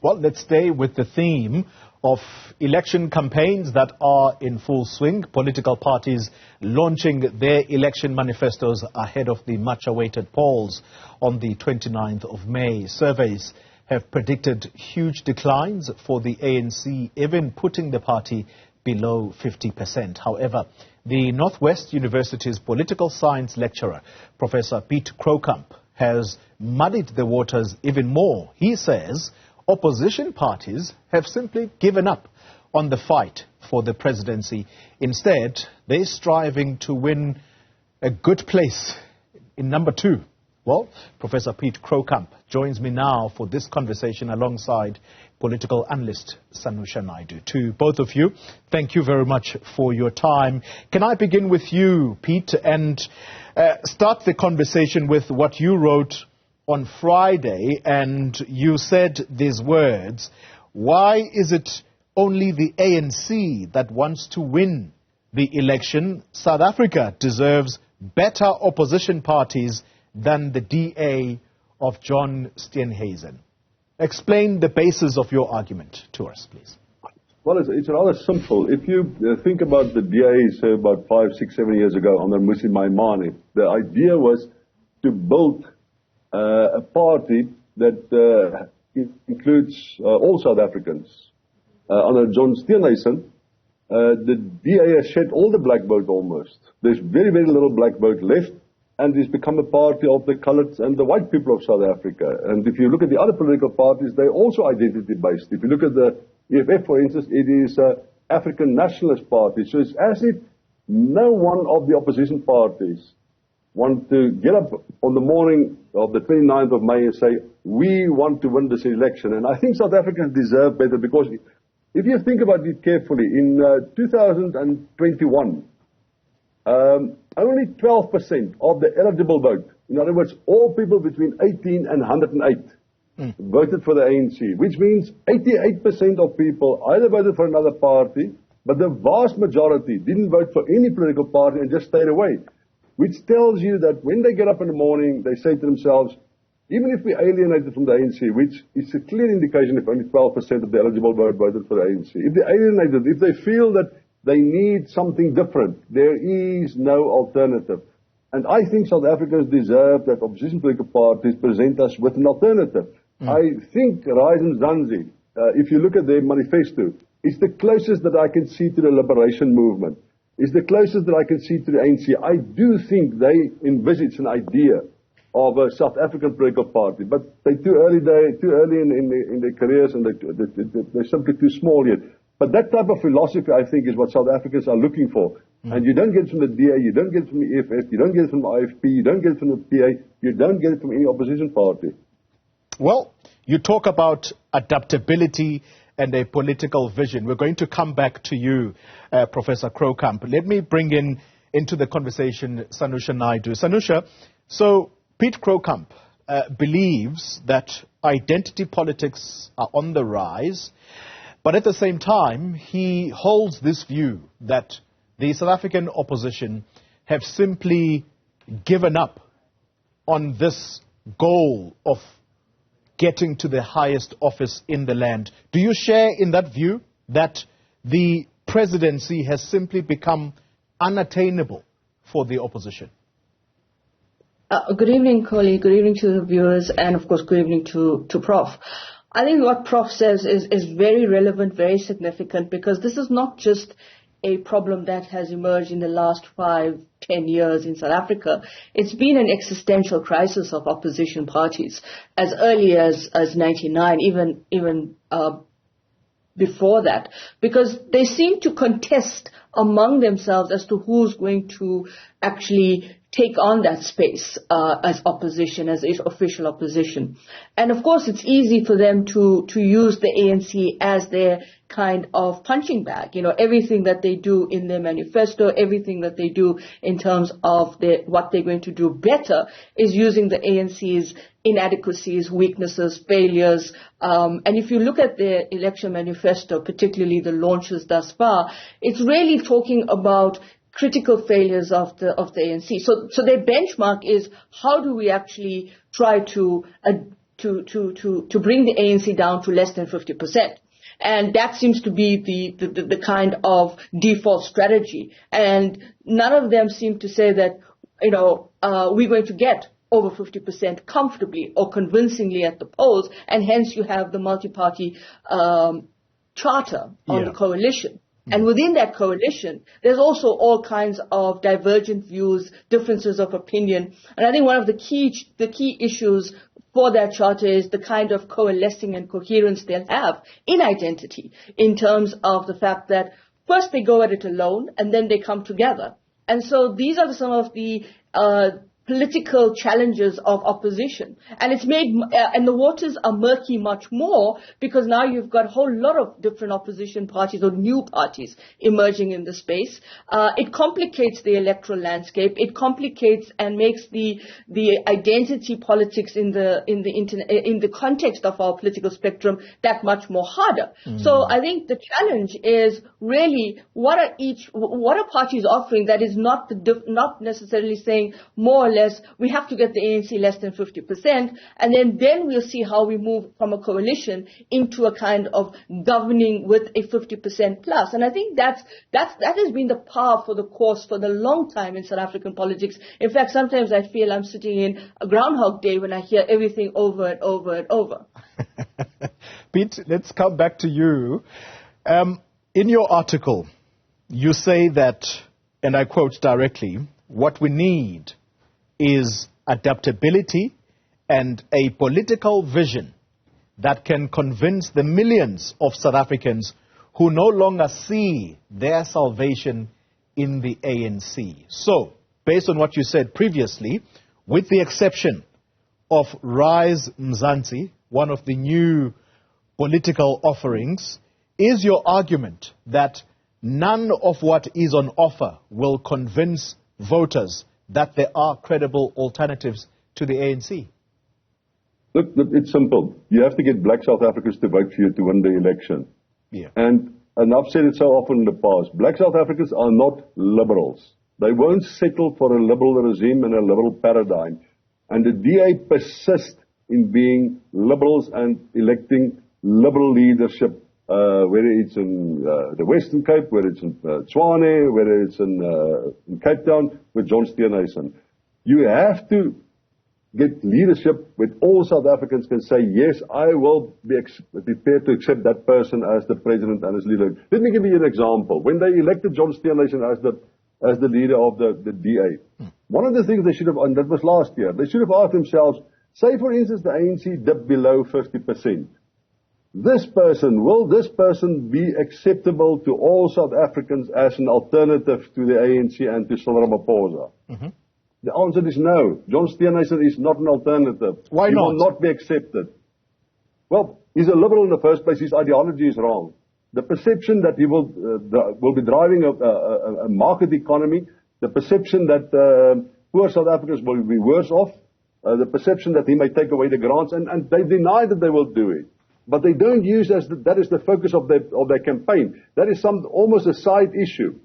Well, let's stay with the theme of election campaigns that are in full swing. Political parties launching their election manifestos ahead of the much-awaited polls on the 29th of May. Surveys have predicted huge declines for the ANC, even putting the party below 50%. However, the Northwest University's political science lecturer, Professor Piet, has muddied the waters even more. He says opposition parties have simply given up on the fight for the presidency. Instead, they're striving to win a good place in number 2. Well, Professor Piet joins me now for this conversation alongside political analyst Sanusha Naidu. To both of you, thank you very much for your time. Can I begin with you, Piet, and start the conversation with what you wrote on Friday, and you said these words: why is it only the ANC that wants to win the election? South Africa deserves better opposition parties than the DA of John Steenhuisen. Explain the basis of your argument to us, please. Well, it's rather simple. If you think about the DAs about 5, 6, 7 years ago under Musi Maimane, the idea was to build a party that includes all South Africans. Under John Steenhuisen, the DA has shed all the black vote almost. There's very, very little black vote left, and it's become a party of the colored and the white people of South Africa. And if you look at the other political parties, they're also identity-based. If you look at the EFF, for instance, it is an African nationalist party. So it's as if no one of the opposition parties want to get up on the morning of the 29th of May and say, we want to win this election. And I think South Africans deserve better, because if you think about it carefully, in 2021, only 12% of the eligible vote, in other words, all people between 18 and 108, voted for the ANC, which means 88% of people either voted for another party, but the vast majority didn't vote for any political party and just stayed away, which tells you that when they get up in the morning, they say to themselves, even if we alienated from the ANC, which is a clear indication if only 12% of the eligible vote voted for the ANC, if they alienated, if they feel that they need something different, there is no alternative. And I think South Africans deserve that opposition political parties present us with an alternative. I think Rise and Zanzi, if you look at their manifesto, is the closest that I can see to the liberation movement. Is the closest that I can see to the ANC. I do think they envisage an idea of a South African political party, but they're too early in their careers, and they're simply too small yet. But that type of philosophy, I think, is what South Africans are looking for. And you don't get it from the DA, you don't get it from the EFF, you don't get it from the IFP, you don't get it from the PA, you don't get it from any opposition party. Well, you talk about adaptability and a political vision. We're going to come back to you, Professor Croucamp. Let me bring into the conversation Sanusha Naidu. Sanusha, so Piet Croucamp believes that identity politics are on the rise, but at the same time, he holds this view that the South African opposition have simply given up on this goal of getting to the highest office in the land. Do you share in that view that the presidency has simply become unattainable for the opposition? Good evening, colleague. Good evening to the viewers, and of course, good evening to Prof. I think what Prof says is very relevant, very significant, because this is not just a problem that has emerged in the last 5, 10 years in South Africa. It's been an existential crisis of opposition parties as early as 99, even before that, because they seem to contest among themselves as to who's going to actually take on that space as opposition, as official opposition. And of course, it's easy for them to use the ANC as their kind of punching bag. You know, everything that they do in their manifesto, everything that they do in terms of what they're going to do better is using the ANC's inadequacies, weaknesses, failures. And if you look at their election manifesto, particularly the launches thus far, it's really talking about critical failures of the ANC. So their benchmark is, how do we actually try to to bring the ANC down to less than 50%. And that seems to be the kind of default strategy. And none of them seem to say that, we're going to get over 50% comfortably or convincingly at the polls, and hence you have the multi-party charter on the coalition. And within that coalition, there's also all kinds of divergent views, differences of opinion. And I think one of the key issues for that charter is the kind of coalescing and coherence they'll have in identity, in terms of the fact that first they go at it alone and then they come together. And so these are some of the political challenges of opposition. And it's made, and the waters are murky much more because now you've got a whole lot of different opposition parties or new parties emerging in the space. It complicates the electoral landscape. It complicates and makes the identity politics in the context of our political spectrum that much more harder. So I think the challenge is really what are parties offering that is not necessarily saying more or less we have to get the ANC less than 50%, and then we'll see how we move from a coalition into a kind of governing with a 50% plus. And I think that has been the par for the course for the long time in South African politics. In fact, sometimes I feel I'm sitting in a Groundhog Day when I hear everything over and over and over. Piet, let's come back to you. In your article, you say that, and I quote directly, what we need is adaptability and a political vision that can convince the millions of South Africans who no longer see their salvation in the ANC. So, based on what you said previously, with the exception of Rise Mzansi, one of the new political offerings, is your argument that none of what is on offer will convince voters that there are credible alternatives to the ANC? Look, it's simple. You have to get black South Africans to vote for you to win the election. Yeah. And I've said it so often in the past, black South Africans are not liberals. They won't settle for a liberal regime and a liberal paradigm. And the DA persists in being liberals and electing liberal leadership, whether it's in the Western Cape, whether it's in Tshwane, whether it's in Cape Town with John Steenhuisen. You have to get leadership with all South Africans can say, yes, I will be prepared to accept that person as the president and as leader. Let me give you an example. When they elected John Steenhuisen as the leader of the DA, one of the things they should have, and that was last year, they should have asked themselves, say for instance the ANC dipped below 50%. Will this person be acceptable to all South Africans as an alternative to the ANC and to Cyril Ramaphosa? Mm-hmm. The answer is no. John Steenhuisen is not an alternative. Why not? He will not be accepted. Well, he's a liberal in the first place. His ideology is wrong. The perception that he will be driving a market economy, the perception that poor South Africans will be worse off, the perception that he may take away the grants, and they deny that they will do it. But they don't use that is the focus of their campaign. That is almost a side issue.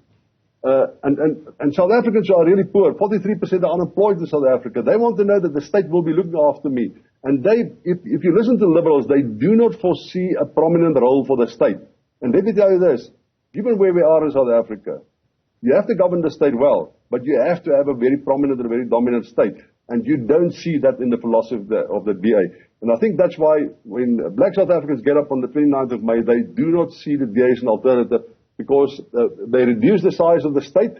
And South Africans are really poor. 43% are unemployed in South Africa. They want to know that the state will be looking after me. And if you listen to liberals, they do not foresee a prominent role for the state. And let me tell you this, given where we are in South Africa, you have to govern the state well, but you have to have a very prominent and a very dominant state. And you don't see that in the philosophy of the DA. And I think that's why when black South Africans get up on the 29th of May, they do not see the DA as an alternative because they reduce the size of the state.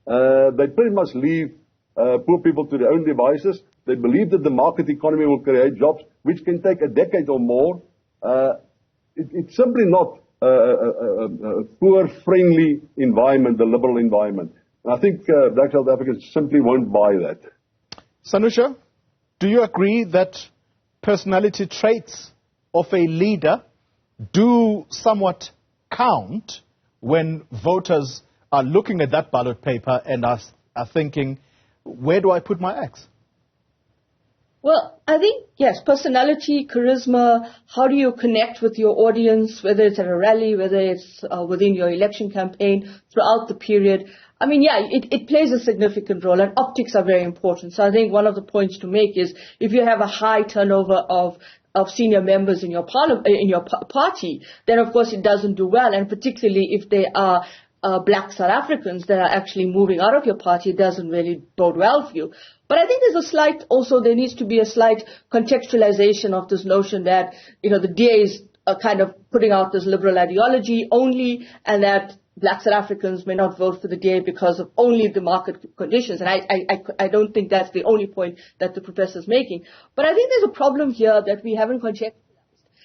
They pretty much leave poor people to their own devices. They believe that the market economy will create jobs, which can take a decade or more. It's simply not a poor-friendly environment, the liberal environment. And I think black South Africans simply won't buy that. Sanusha, do you agree that personality traits of a leader do somewhat count when voters are looking at that ballot paper and are thinking, where do I put my X? Well, I think, yes, personality, charisma, how do you connect with your audience, whether it's at a rally, whether it's within your election campaign, throughout the period. I mean, yeah, it plays a significant role, and optics are very important. So I think one of the points to make is if you have a high turnover of senior members in your party, then of course it doesn't do well, and particularly if they are black South Africans that are actually moving out of your party, it doesn't really bode well for you. But I think there needs to be a slight contextualization of this notion that, the DA are kind of putting out this liberal ideology only, and that black South Africans may not vote for the DA because of only the market conditions. And I don't think that's the only point that the professor is making. But I think there's a problem here that we haven't contextualized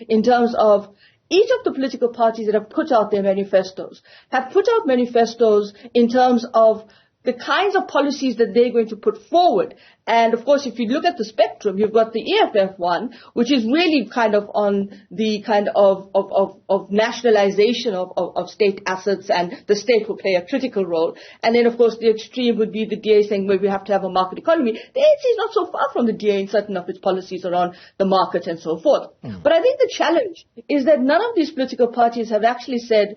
in terms of each of the political parties that have put out their manifestos have put out manifestos in terms of the kinds of policies that they're going to put forward. And of course, if you look at the spectrum, you've got the EFF one, which is really kind of on the kind of nationalization of state assets, and the state will play a critical role. And then, of course, the extreme would be the DA saying, well, we have to have a market economy. The ANC is not so far from the DA in certain of its policies around the market and so forth. But I think the challenge is that none of these political parties have actually said,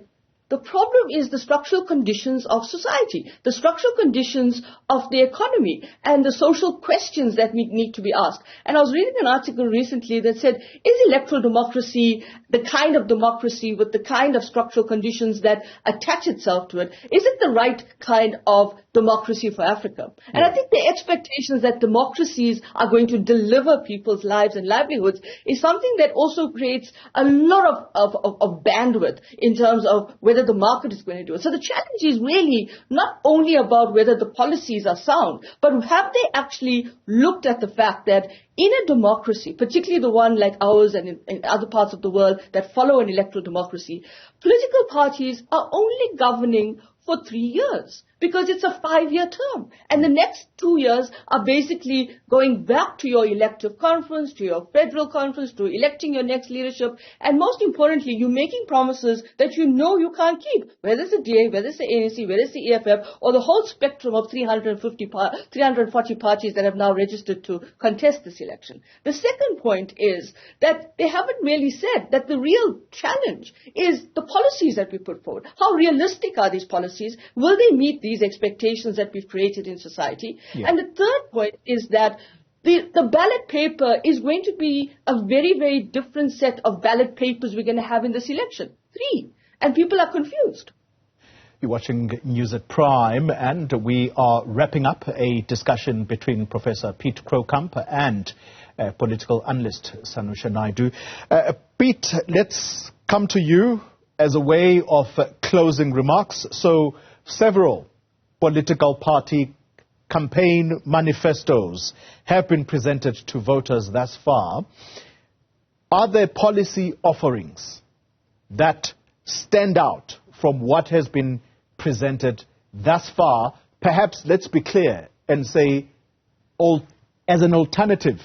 the problem is the structural conditions of society, the structural conditions of the economy, and the social questions that we need to be asked. And I was reading an article recently that said, is electoral democracy the kind of democracy with the kind of structural conditions that attach itself to it? Is it the right kind of democracy for Africa? And I think the expectations that democracies are going to deliver people's lives and livelihoods is something that also creates a lot of bandwidth in terms of whether the market is going to do it. So the challenge is really not only about whether the policies are sound, but have they actually looked at the fact that in a democracy, particularly the one like ours and in other parts of the world that follow an electoral democracy, political parties are only governing for 3 years because it's a 5-year term. And the next 2 years are basically going back to your elective conference, to your federal conference, to electing your next leadership. And most importantly, you're making promises that you know you can't keep, whether it's the DA, whether it's the ANC, whether it's the EFF, or the whole spectrum of 340 parties that have now registered to contest this election. The second point is that they haven't really said that the real challenge is the policies that we put forward. How realistic are these policies? Will they meet these expectations that we've created in society? Yeah. And the third point is that the ballot paper is going to be a very, very different set of ballot papers we're going to have in this election. 3. And people are confused. You're watching News at Prime, and we are wrapping up a discussion between Professor Piet Croucamp and political analyst Sanusha Naidu. Piet, let's come to you as a way of closing remarks. So several political party campaign manifestos have been presented to voters thus far. Are there policy offerings that stand out from what has been presented thus far? Perhaps let's be clear and say, as an alternative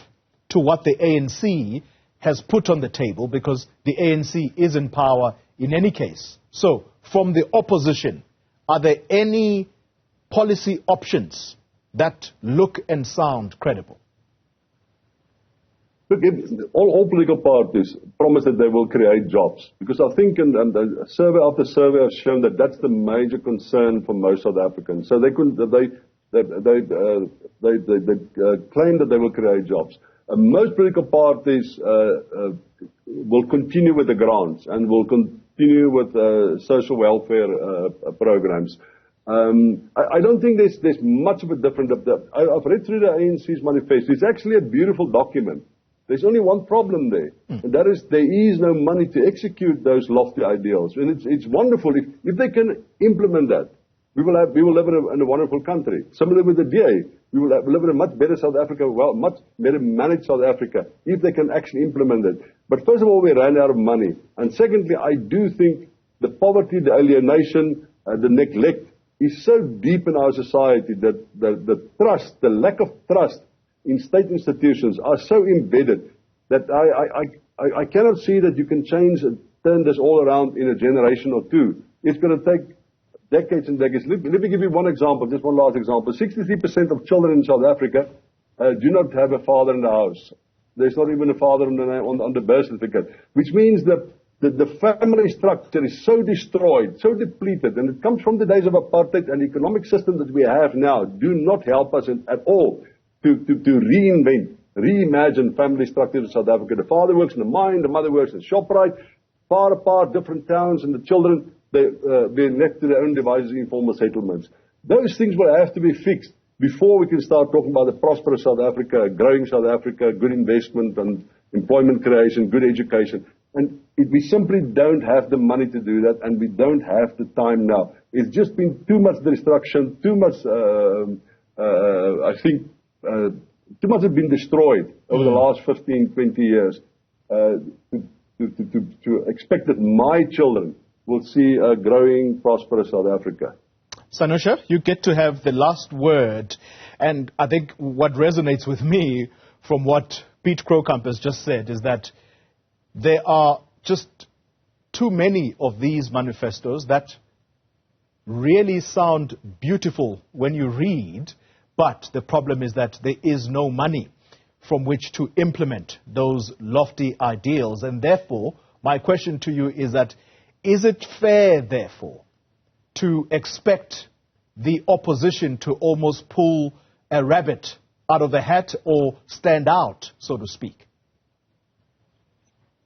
to what the ANC has put on the table, because the ANC is in power in any case. So, from the opposition, are there any policy options that look and sound credible? Look, all political parties promise that they will create jobs, because I think and survey after survey has shown that that's the major concern for most South Africans. So they claim that they will create jobs. Most political parties will continue with the grants and will continue with social welfare programs. I don't think there's much of a difference. I've read through the ANC's manifesto. It's actually a beautiful document. There's only one problem there, and that is there is no money to execute those lofty ideals. And it's wonderful if they can implement that. We will live in a wonderful country. Similar with the DA, we will live in a much better South Africa, much better managed South Africa, if they can actually implement it. But first of all, we ran out of money. And secondly, I do think the poverty, the alienation, the neglect is so deep in our society that the lack of trust in state institutions are so embedded that I cannot see that you can change and turn this all around in a generation or two. It's going to take decades and decades. Let me give you one example, just one last example. 63% of children in South Africa do not have a father in the house. There's not even a father on the birth certificate, which means that the family structure is so destroyed, so depleted, and it comes from the days of apartheid, and the economic system that we have now do not help us at all to reinvent, reimagine family structures in South Africa. The father works in the mine, the mother works in the ShopRite, far apart, different towns, and the children, they're left to their own devices in informal settlements. Those things will have to be fixed before we can start talking about a prosperous South Africa, a growing South Africa, good investment and employment creation, good education. And we simply don't have the money to do that, and we don't have the time now. It's just been too much destruction, too much, I think, too much has been destroyed over the last 15, 20 years to expect that my children will see a growing, prosperous South Africa. Sanusha, you get to have the last word. And I think what resonates with me from what Piet Croucamp has just said is that there are just too many of these manifestos that really sound beautiful when you read, but the problem is that there is no money from which to implement those lofty ideals. And therefore, my question to you is that, is it fair, therefore, to expect the opposition to almost pull a rabbit out of the hat or stand out, so to speak?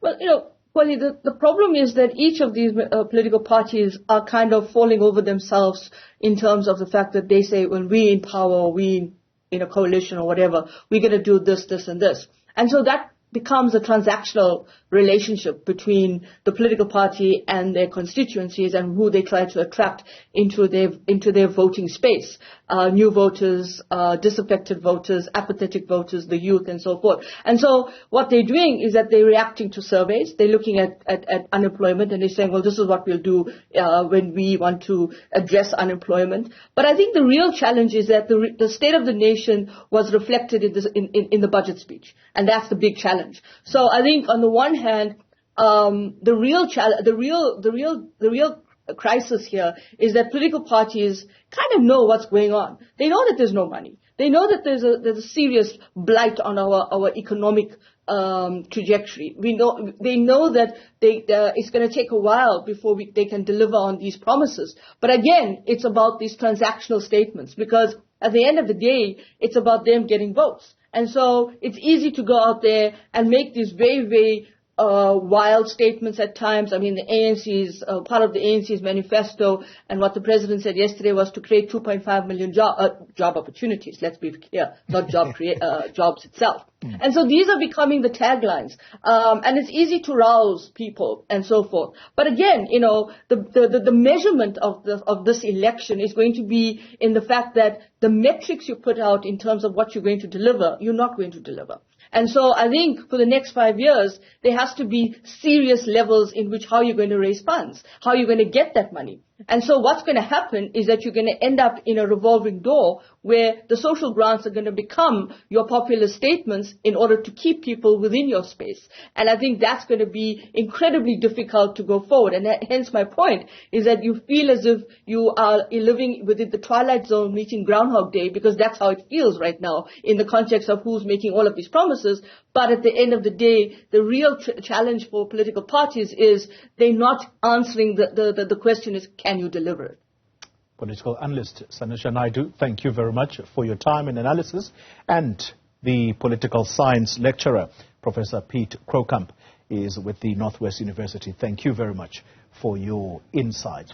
Well, Wally, the problem is that each of these political parties are kind of falling over themselves in terms of the fact that they say, when we in power, we in a coalition or whatever, we're going to do this, this, and this. And so that becomes a transactional relationship between the political party and their constituencies and who they try to attract into their voting space. New voters, disaffected voters, apathetic voters, the youth, and so forth. And so what they're doing is that they're reacting to surveys. They're looking at unemployment, and they're saying, well, this is what we'll do when we want to address unemployment. But I think the real challenge is that the state of the nation was reflected in the budget speech, and that's the big challenge. So I think on the one hand, the real crisis here is that political parties kind of know what's going on. They know that there's no money. They know that there's a serious blight on our economic trajectory. They know that it's going to take a while before they can deliver on these promises. But again, it's about these transactional statements, because at the end of the day, it's about them getting votes. And so it's easy to go out there and make these very, very wild statements at times. I mean, the ANC's, part of the ANC's manifesto, and what the president said yesterday was to create 2.5 million job opportunities. Let's be clear, not jobs itself. And so these are becoming the taglines. And it's easy to rouse people and so forth. But again, the measurement of this election is going to be in the fact that the metrics you put out in terms of what you're going to deliver, you're not going to deliver. And so I think for the next 5 years, there has to be serious levels in which how you're going to raise funds, how you're going to get that money. And so what's going to happen is that you're going to end up in a revolving door where the social grants are going to become your popular statements in order to keep people within your space. And I think that's going to be incredibly difficult to go forward. And hence my point is that you feel as if you are living within the twilight zone meeting Groundhog Day, because that's how it feels right now in the context of who's making all of these promises. But at the end of the day, the real challenge for political parties is they're not answering the question is, can you deliver it? Political analyst Sanusha Naidu, thank you very much for your time and analysis. And the political science lecturer, Professor Piet Croucamp, is with the Northwest University. Thank you very much for your insights.